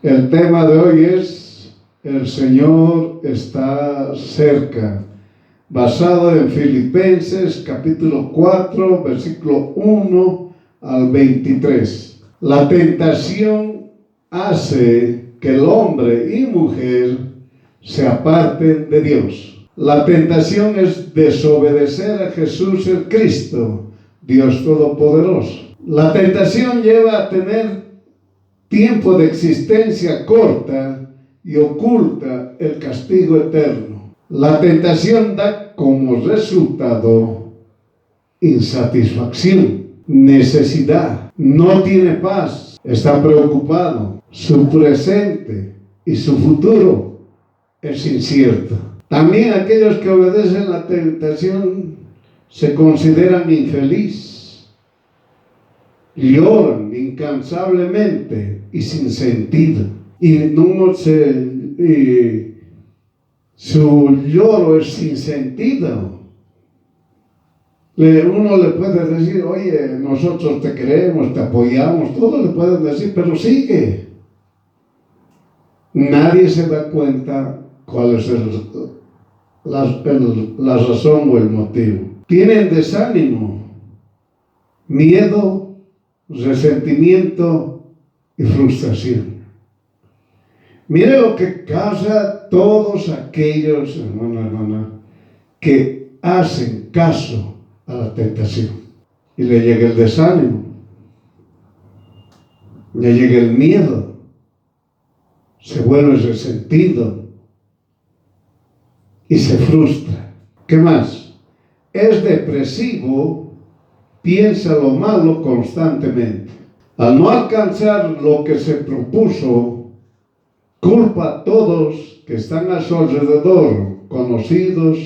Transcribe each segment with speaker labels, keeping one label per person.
Speaker 1: El tema de hoy es El Señor está cerca, basado en Filipenses capítulo 4, versículo 1 al 23. La tentación hace que el hombre y mujer se aparten de Dios. La tentación es desobedecer a Jesús el Cristo, Dios Todopoderoso. La tentación lleva a tener tiempo de existencia corta y oculta el castigo eterno. La tentación da como resultado insatisfacción, necesidad, no tiene paz, está preocupado, su presente y su futuro es incierto. También aquellos que obedecen la tentación se consideran infelices. Lloran incansablemente y sin sentido. Su lloro es sin sentido. Uno le puede decir, oye, nosotros te queremos, te apoyamos, todo le pueden decir, pero sigue. Nadie se da cuenta cuál es la razón o el motivo. Tienen desánimo, miedo, resentimiento y frustración. Mire lo que causa todos aquellos, hermana, que hacen caso a la tentación. Y le llega el desánimo, le llega el miedo, se vuelve resentido y se frustra. ¿Qué más? Es depresivo, piensa lo malo constantemente. Al no alcanzar lo que se propuso, culpa a todos que están a su alrededor, conocidos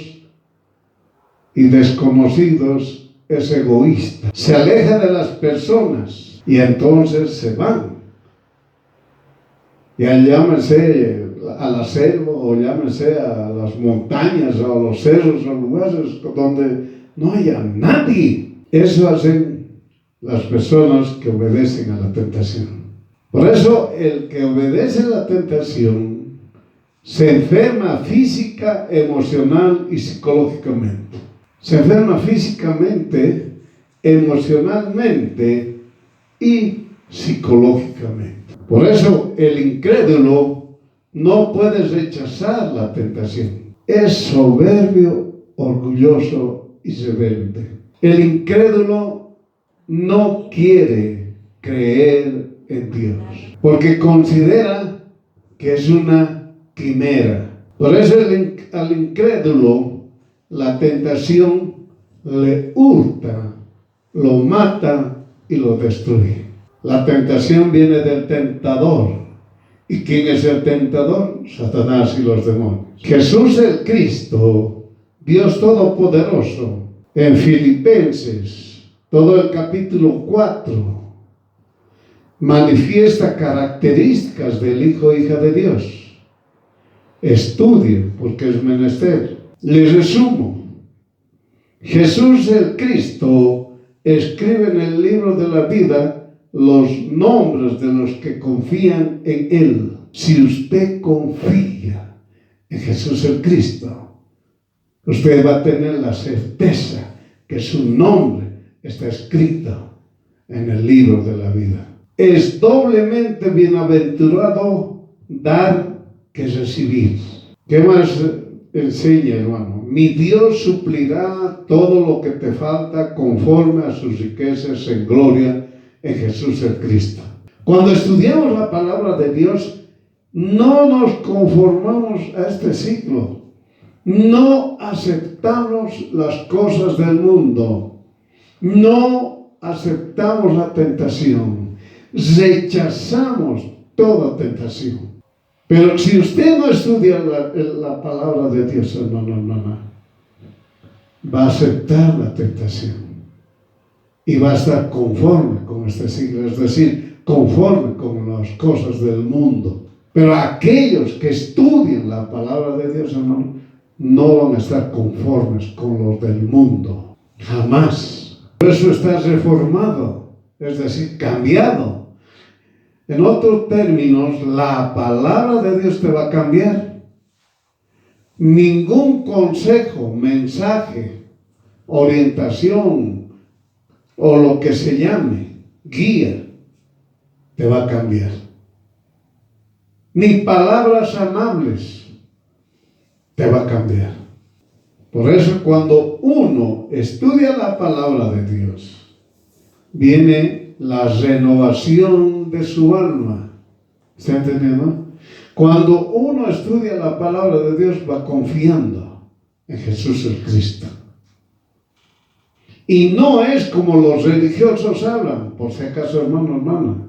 Speaker 1: y desconocidos, es egoísta. Se aleja de las personas y entonces se van. Ya llámese a la selva o llámese a las montañas o a los cerros o lugares donde no haya nadie. Eso hacen las personas que obedecen a la tentación. Por eso, el que obedece a la tentación se enferma física, emocional y psicológicamente. Se enferma físicamente, emocionalmente y psicológicamente. Por eso, el incrédulo no puede rechazar la tentación. Es soberbio, orgulloso y rebelde. El incrédulo no quiere creer en Dios, porque considera que es una quimera. Por eso al incrédulo la tentación le hurta, lo mata y lo destruye. La tentación viene del tentador. ¿Y quién es el tentador? Satanás y los demonios. Jesús el Cristo, Dios Todopoderoso, en Filipenses, todo el capítulo 4, manifiesta características del Hijo o Hija de Dios. Estudien, porque es menester. Les resumo. Jesús el Cristo escribe en el libro de la vida los nombres de los que confían en Él. Si usted confía en Jesús el Cristo, usted va a tener la certeza que su nombre está escrito en el libro de la vida. Es doblemente bienaventurado dar que recibir. ¿Qué más enseña, hermano? Mi Dios suplirá todo lo que te falta conforme a sus riquezas en gloria en Jesús el Cristo. Cuando estudiamos la palabra de Dios, no nos conformamos a este siglo. No aceptamos las cosas del mundo. No aceptamos la tentación. Rechazamos toda tentación. Pero si usted no estudia la palabra de Dios, no, va a aceptar la tentación. Y va a estar conforme con este siglo, es decir, conforme con las cosas del mundo. Pero aquellos que estudian la palabra de Dios, hermano, no van a estar conformes con los del mundo. Jamás. Por eso está reformado, es decir, cambiado. En otros términos, la palabra de Dios te va a cambiar. Ningún consejo, mensaje, orientación o lo que se llame, guía, te va a cambiar. Ni palabras amables te va a cambiar. Por eso cuando uno estudia la palabra de Dios, viene la renovación de su alma. ¿Está entendiendo? Cuando uno estudia la palabra de Dios, va confiando en Jesús el Cristo. Y no es como los religiosos hablan, por si acaso, hermana.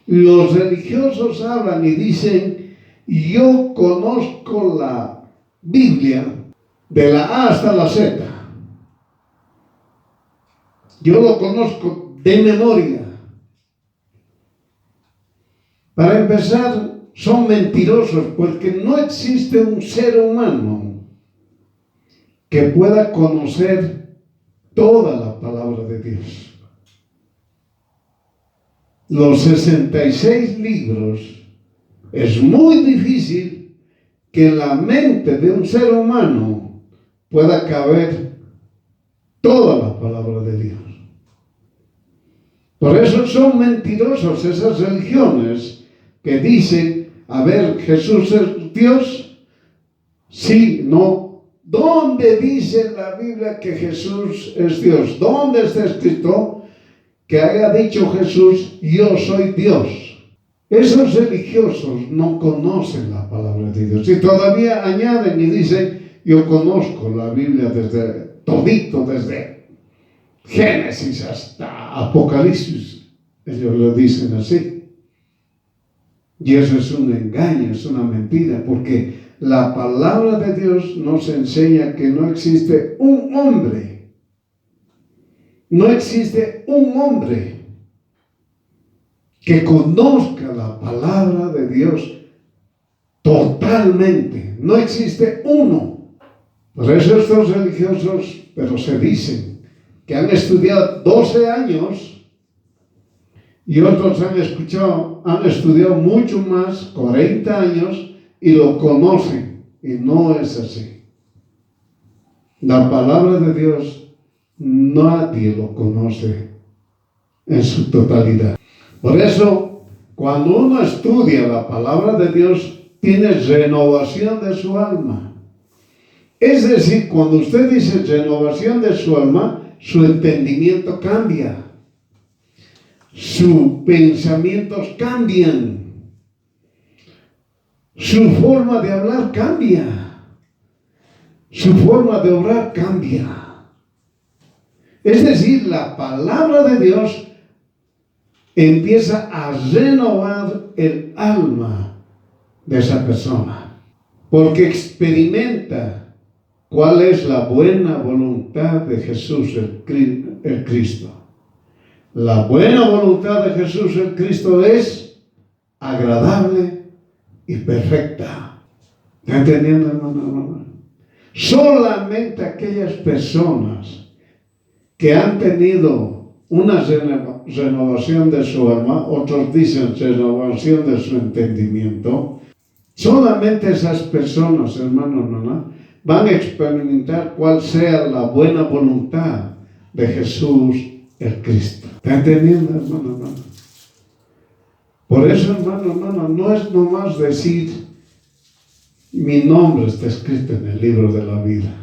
Speaker 1: Los religiosos hablan y dicen, yo conozco la Biblia de la A hasta la Z. Yo lo conozco de memoria. Para empezar, son mentirosos porque no existe un ser humano que pueda conocer toda la palabra de Dios. Los 66 libros, es muy difícil que en la mente de un ser humano pueda caber toda la palabra de Dios. Por eso son mentirosos esas religiones que dicen, a ver, ¿Jesús es Dios? Sí, no. ¿Dónde dice la Biblia que Jesús es Dios? ¿Dónde está escrito que haya dicho Jesús, yo soy Dios? Esos religiosos no conocen la palabra de Dios y todavía añaden y dicen, yo conozco la Biblia desde Génesis hasta Apocalipsis. Ellos lo dicen así. Y eso es un engaño, es una mentira, porque la palabra de Dios nos enseña que no existe un hombre. No existe un hombre que conozca la palabra de Dios totalmente. No existe uno. Por eso estos religiosos, pero se dicen que han estudiado 12 años y otros han estudiado mucho más, 40 años, y lo conocen. Y no es así. La palabra de Dios, nadie lo conoce en su totalidad. Por eso, cuando uno estudia la palabra de Dios, tiene renovación de su alma. Es decir, cuando usted dice renovación de su alma, su entendimiento cambia. Sus pensamientos cambian. Su forma de hablar cambia. Su forma de orar cambia. Es decir, la palabra de Dios empieza a renovar el alma de esa persona, porque experimenta cuál es la buena voluntad de Jesús el Cristo. La buena voluntad de Jesús el Cristo es agradable y perfecta. ¿Está entendiendo, hermano? Solamente aquellas personas que han tenido una renovación de su alma, otros dicen renovación de su entendimiento, solamente esas personas, hermano, van a experimentar cuál sea la buena voluntad de Jesús el Cristo. ¿Está entendiendo, hermano? Por eso, hermano, no es nomás decir, mi nombre está escrito en el libro de la vida.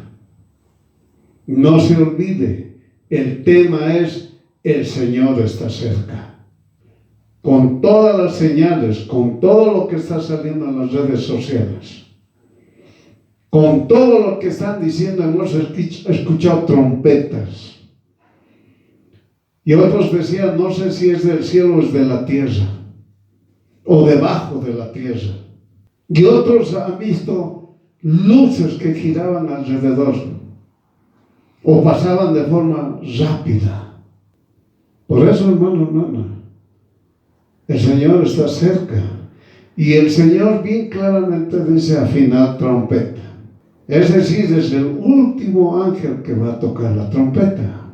Speaker 1: No se olvide, el tema es, el Señor está cerca. Con todas las señales, con todo lo que está saliendo en las redes sociales, con todo lo que están diciendo, hemos escuchado trompetas. Y otros decían, no sé si es del cielo o es de la tierra, o debajo de la tierra. Y otros han visto luces que giraban alrededor, o pasaban de forma rápida. Por eso, hermano, el Señor está cerca. Y el Señor bien claramente dice, afinar trompeta. Es decir, es el último ángel que va a tocar la trompeta.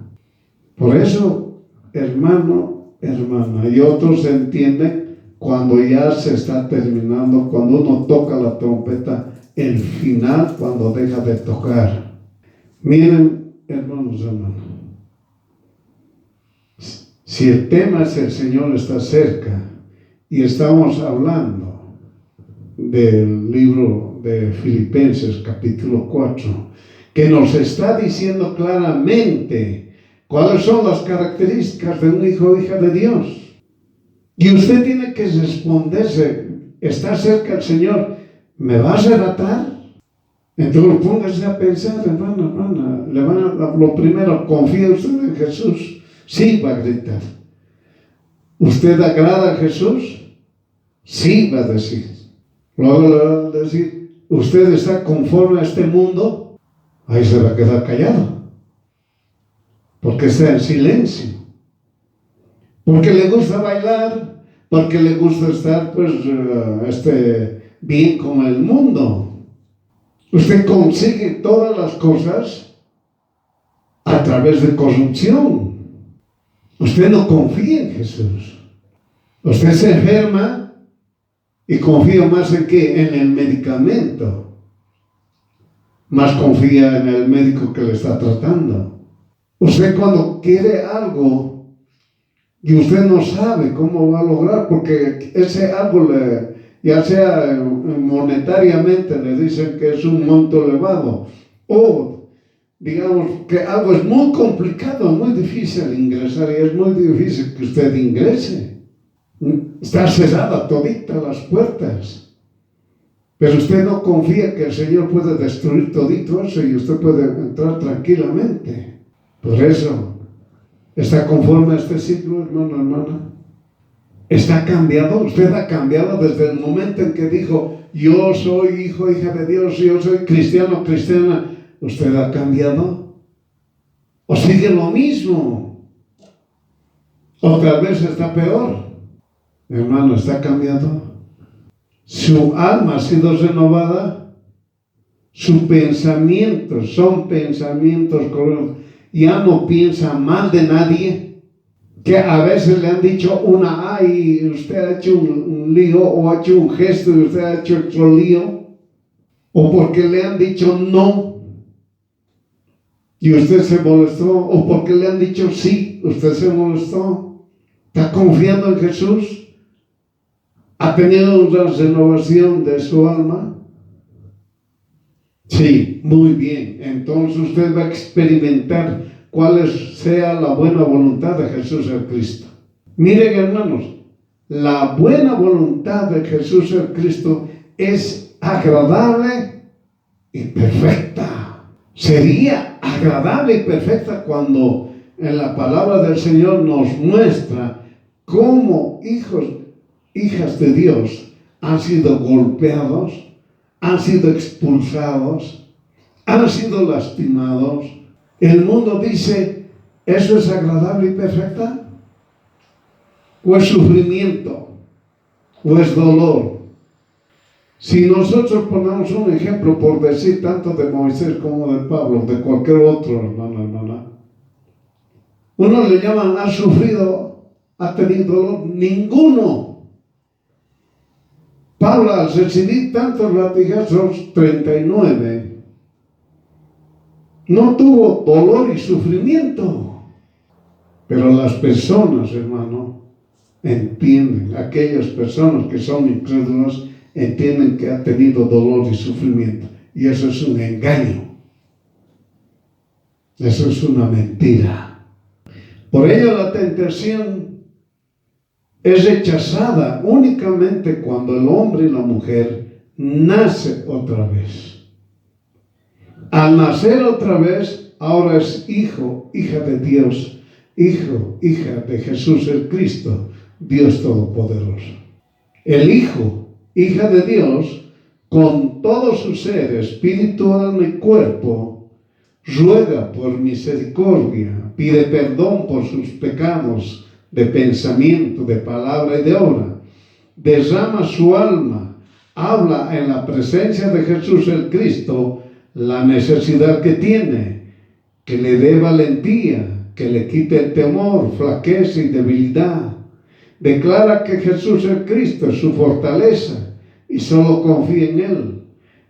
Speaker 1: Por eso, hermano, hermana, y otros entienden cuando ya se está terminando, cuando uno toca la trompeta, el final, cuando deja de tocar. Miren, hermanos, hermanas, si el tema es el Señor está cerca, y estamos hablando del libro de Filipenses capítulo 4, que nos está diciendo claramente cuáles son las características de un hijo o hija de Dios. Y usted tiene que responderse, ¿está cerca el Señor? ¿Me va a arrebatar? Entonces póngase a pensar, hermana, lo primero, ¿confía usted en Jesús? Sí, va a gritar. ¿Usted agrada a Jesús? Sí, va a decir. Luego le va a decir, ¿usted está conforme a este mundo? Ahí se va a quedar callado, porque está en silencio, porque le gusta bailar, porque le gusta estar bien con el mundo. Usted consigue todas las cosas a través de corrupción. Usted no confía en Jesús. Usted se enferma y confía más en ¿qué? En el medicamento. Más confía en el médico que le está tratando. Usted cuando quiere algo y usted no sabe cómo va a lograr, porque ese algo, ya sea monetariamente, le dicen que es un monto elevado, o digamos que algo es muy complicado, muy difícil ingresar, y es muy difícil que usted ingrese. Está cerrada todita las puertas. Pero usted no confía que el Señor puede destruir todito eso y usted puede entrar tranquilamente. Por eso, ¿está conforme a este ciclo, hermano, hermana? ¿Está cambiado? Usted ha cambiado desde el momento en que dijo, yo soy hijo, hija de Dios, yo soy cristiano, cristiana. ¿Usted ha cambiado? ¿O sigue lo mismo? ¿O tal vez está peor? Hermano, ¿está cambiado? Su alma ha sido renovada, sus pensamientos son pensamientos correctos. Ya no piensa mal de nadie, que a veces le han dicho y usted ha hecho un lío, o ha hecho un gesto y usted ha hecho otro lío, o porque le han dicho no y usted se molestó, o porque le han dicho sí, usted se molestó. ¿Está confiando en Jesús? ¿Ha tenido una renovación de su alma? Sí, muy bien. Entonces usted va a experimentar cuál sea la buena voluntad de Jesús el Cristo. Miren, hermanos, la buena voluntad de Jesús el Cristo es agradable y perfecta. Sería agradable y perfecta cuando en la palabra del Señor nos muestra cómo hijas de Dios han sido golpeados, han sido expulsados, han sido lastimados. El mundo dice, ¿eso es agradable y perfecta? ¿O es sufrimiento? ¿O es dolor? Si nosotros ponemos un ejemplo, por decir tanto de Moisés como de Pablo, de cualquier otro hermana, uno le llaman, ha sufrido, ha tenido dolor, ninguno. Pablo, al recibir tantos latigazos, 39, no tuvo dolor y sufrimiento. Pero las personas, hermano, entienden, aquellas personas que son incrédulas, entienden que ha tenido dolor y sufrimiento. Y eso es un engaño. Eso es una mentira. Por ello la tentación es rechazada únicamente cuando el hombre y la mujer nace otra vez. Al nacer otra vez, ahora es hijo, hija de Dios, hijo, hija de Jesús el Cristo, Dios Todopoderoso. El hijo, hija de Dios, con todo su ser, espíritu, alma y cuerpo, ruega por misericordia, pide perdón por sus pecados de pensamiento, de palabra y de obra, derrama su alma, habla en la presencia de Jesús el Cristo la necesidad que tiene, que le dé valentía, que le quite el temor, flaqueza y debilidad. Declara que Jesús el Cristo es su fortaleza y solo confía en Él.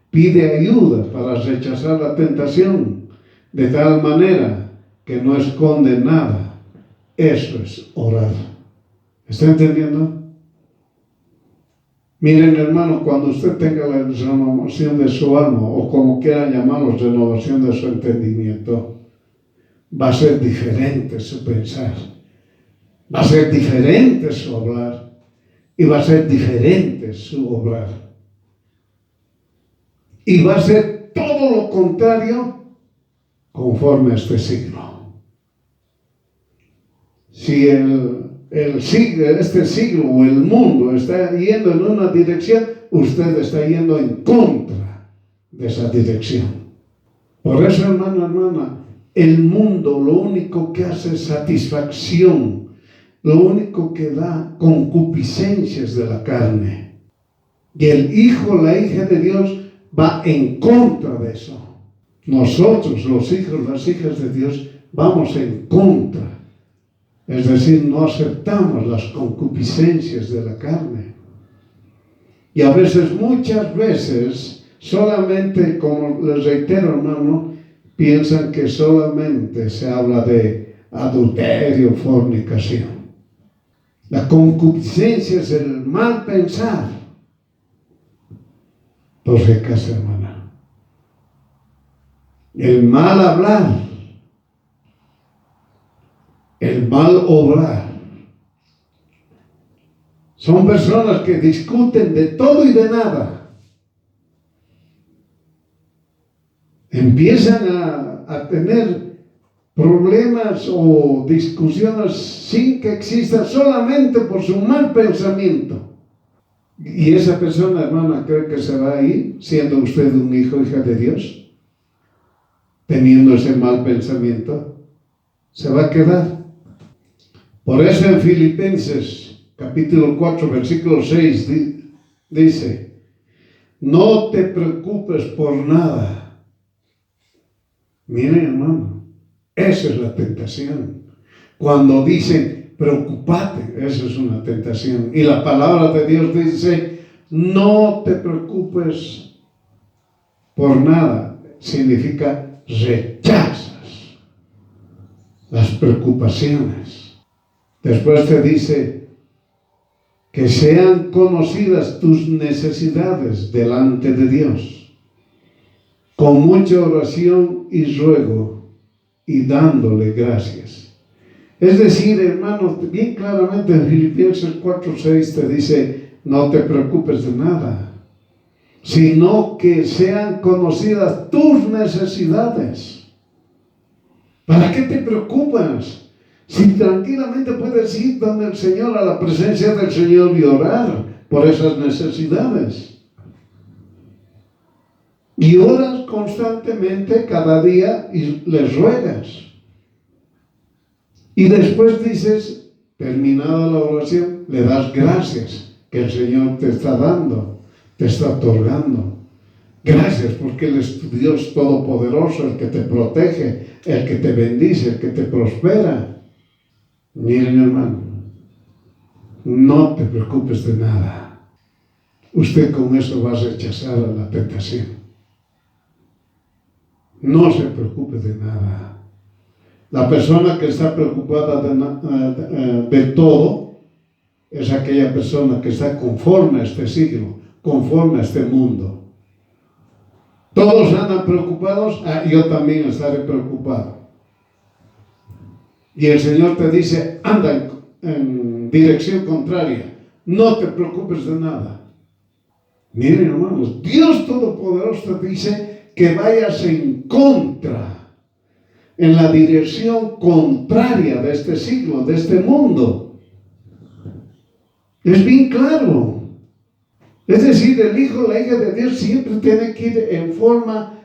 Speaker 1: Pide ayuda para rechazar la tentación de tal manera que no esconde nada. Eso es orar. ¿Está entendiendo? Miren, hermano, cuando usted tenga la renovación de su alma, o como quieran llamarlo, renovación de su entendimiento, va a ser diferente su pensar, va a ser diferente su hablar, y va a ser diferente su obrar. Y va a ser todo lo contrario conforme a este siglo. Si este siglo o el mundo está yendo en una dirección, usted está yendo en contra de esa dirección. Por eso, hermano, hermana, el mundo lo único que hace es satisfacción, lo único que da concupiscencias de la carne. Y el hijo, la hija de Dios, va en contra de eso. Nosotros, los hijos, las hijas de Dios, vamos en contra. Es decir, no aceptamos las concupiscencias de la carne. Y a veces, muchas veces, solamente, como les reitero, hermano, piensan que solamente se habla de adulterio, fornicación. La concupiscencia es el mal pensar. Por si acaso, hermana. El mal hablar. El mal obrar. Son personas que discuten de todo y de nada. Empiezan a tener problemas o discusiones sin que exista, solamente por su mal pensamiento. Y esa persona, hermana, cree que se va a ir siendo usted un hijo, hija de Dios, teniendo ese mal pensamiento. Se va a quedar. Por eso en Filipenses capítulo 4 versículo 6 dice: no te preocupes por nada. Miren, hermano, esa es la tentación. Cuando dicen preocupate, eso es una tentación. Y la palabra de Dios dice: no te preocupes por nada. Significa rechazas las preocupaciones. Después te dice que sean conocidas tus necesidades delante de Dios, con mucha oración y ruego, y dándole gracias. Es decir, hermanos, bien claramente en Filipenses 4:6 te dice: no te preocupes de nada, sino que sean conocidas tus necesidades. ¿Para qué te preocupas? Si tranquilamente puedes ir donde el Señor, a la presencia del Señor, y orar por esas necesidades. Y oras constantemente cada día y les ruegas. Y después dices, terminada la oración, le das gracias que el Señor te está dando, te está otorgando. Gracias porque Él es tu Dios todopoderoso, el que te protege, el que te bendice, el que te prospera. Miren, hermano, no te preocupes de nada. Usted con eso va a rechazar a la tentación. No se preocupe de nada. La persona que está preocupada de todo es aquella persona que está conforme a este siglo, conforme a este mundo. Todos andan preocupados, yo también estaré preocupado. Y el Señor te dice: anda en dirección contraria, no te preocupes de nada. Miren, hermanos, Dios Todopoderoso te dice que vayas en contra, en la dirección contraria de este siglo, de este mundo. Es bien claro. Es decir, el hijo, la hija de Dios siempre tiene que ir en forma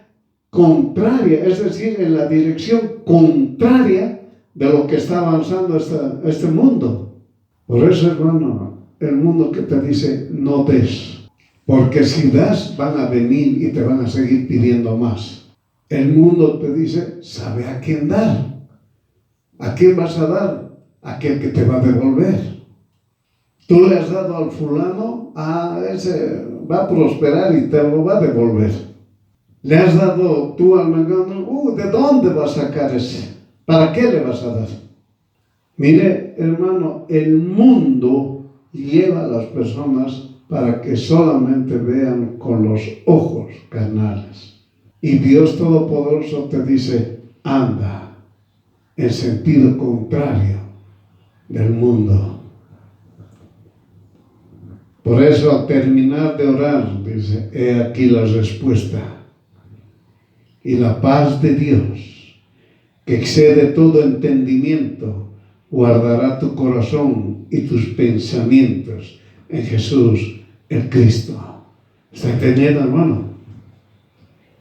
Speaker 1: contraria, es decir, en la dirección contraria de lo que está avanzando este mundo. Por eso, hermano, el mundo que te dice: no des, porque si das van a venir y te van a seguir pidiendo más. El mundo te dice: sabe a quién dar. ¿A quién vas a dar? A aquel que te va a devolver. Tú le has dado al fulano, a ese va a prosperar y te lo va a devolver. Le has dado tú al mengano, ¿de dónde vas a sacar ese? ¿Para qué le vas a dar? Mire, hermano, el mundo lleva a las personas para que solamente vean con los ojos carnales. Y Dios Todopoderoso te dice, anda en sentido contrario del mundo. Por eso, al terminar de orar, dice, he aquí la respuesta. Y la paz de Dios, que excede todo entendimiento, guardará tu corazón y tus pensamientos en Jesús, el Cristo. ¿Está entendiendo, hermano?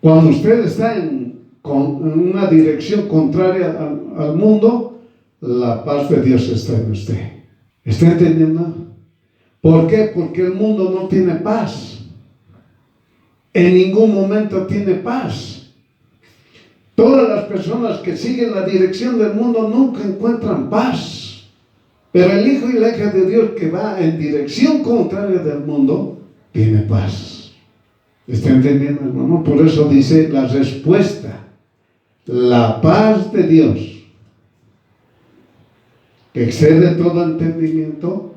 Speaker 1: Cuando usted está en una dirección contraria al mundo, la paz de Dios está en usted. ¿Está entendiendo? ¿Por qué? Porque el mundo no tiene paz. En ningún momento tiene paz. Todas las personas que siguen la dirección del mundo nunca encuentran paz. Pero el hijo y la hija de Dios que va en dirección contraria del mundo, tiene paz. ¿Está entendiendo, hermano? Por eso dice la respuesta. La paz de Dios, que excede todo entendimiento,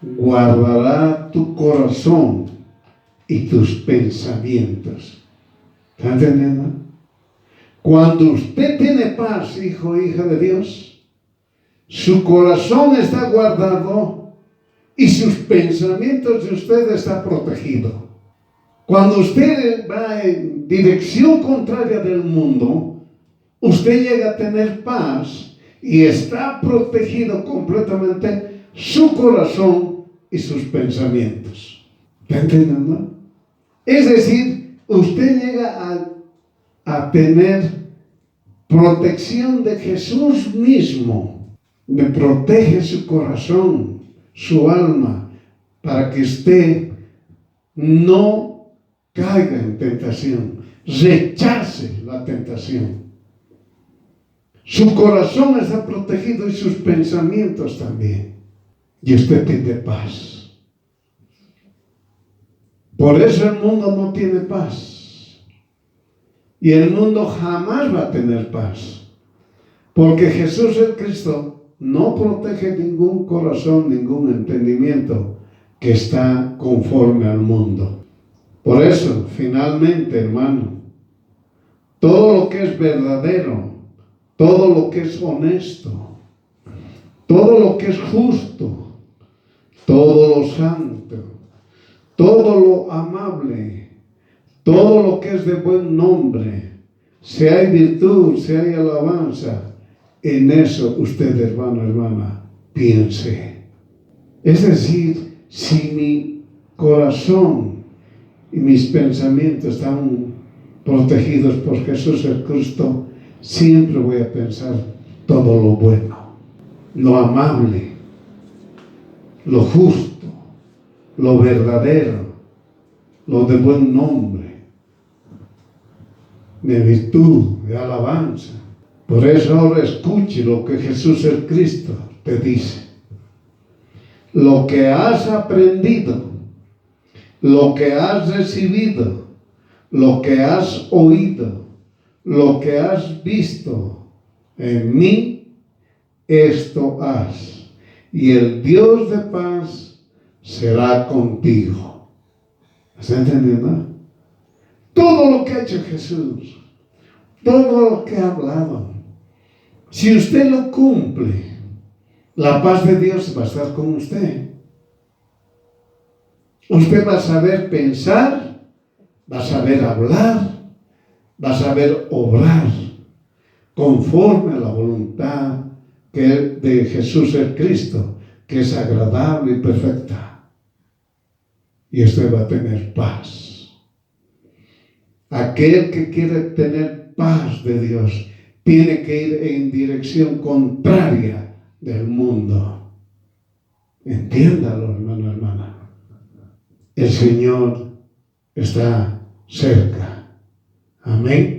Speaker 1: guardará tu corazón y tus pensamientos. ¿Está entendiendo? Cuando usted tiene paz, hijo e hija de Dios, su corazón está guardado y sus pensamientos de usted están protegidos. Cuando usted va en dirección contraria del mundo, usted llega a tener paz y está protegido completamente su corazón y sus pensamientos. ¿Está entendiendo? Es decir, usted llega a tener protección de Jesús mismo. Le protege su corazón, su alma, para que usted no caiga en tentación, rechace la tentación. Su corazón está protegido y sus pensamientos también. Y usted tiene paz. Por eso el mundo no tiene paz. Y el mundo jamás va a tener paz. Porque Jesús el Cristo no protege ningún corazón, ningún entendimiento que está conforme al mundo. Por eso, finalmente, hermano, todo lo que es verdadero, todo lo que es honesto, todo lo que es justo, todo lo santo, todo lo amable, todo lo que es de buen nombre, si hay virtud, si hay alabanza, en eso usted, hermano, hermana, piense. Es decir, si mi corazón y mis pensamientos están protegidos por Jesús el Cristo, siempre voy a pensar todo lo bueno, lo amable, lo justo, lo verdadero, lo de buen nombre, de virtud, de alabanza. Por eso ahora escuche lo que Jesús el Cristo te dice. Lo que has aprendido, lo que has recibido, lo que has oído, lo que has visto en mí, esto haz. Y el Dios de paz será contigo. ¿Está entendiendo? Todo lo que ha hecho Jesús, todo lo que ha hablado, si usted lo cumple, la paz de Dios va a estar con usted. Usted va a saber pensar, va a saber hablar, va a saber obrar conforme a la voluntad de Jesús el Cristo, que es agradable y perfecta. Y usted va a tener paz. Aquel que quiere tener paz de Dios tiene que ir en dirección contraria del mundo. Entiéndalo, hermano, hermana. El Señor está cerca. Amén.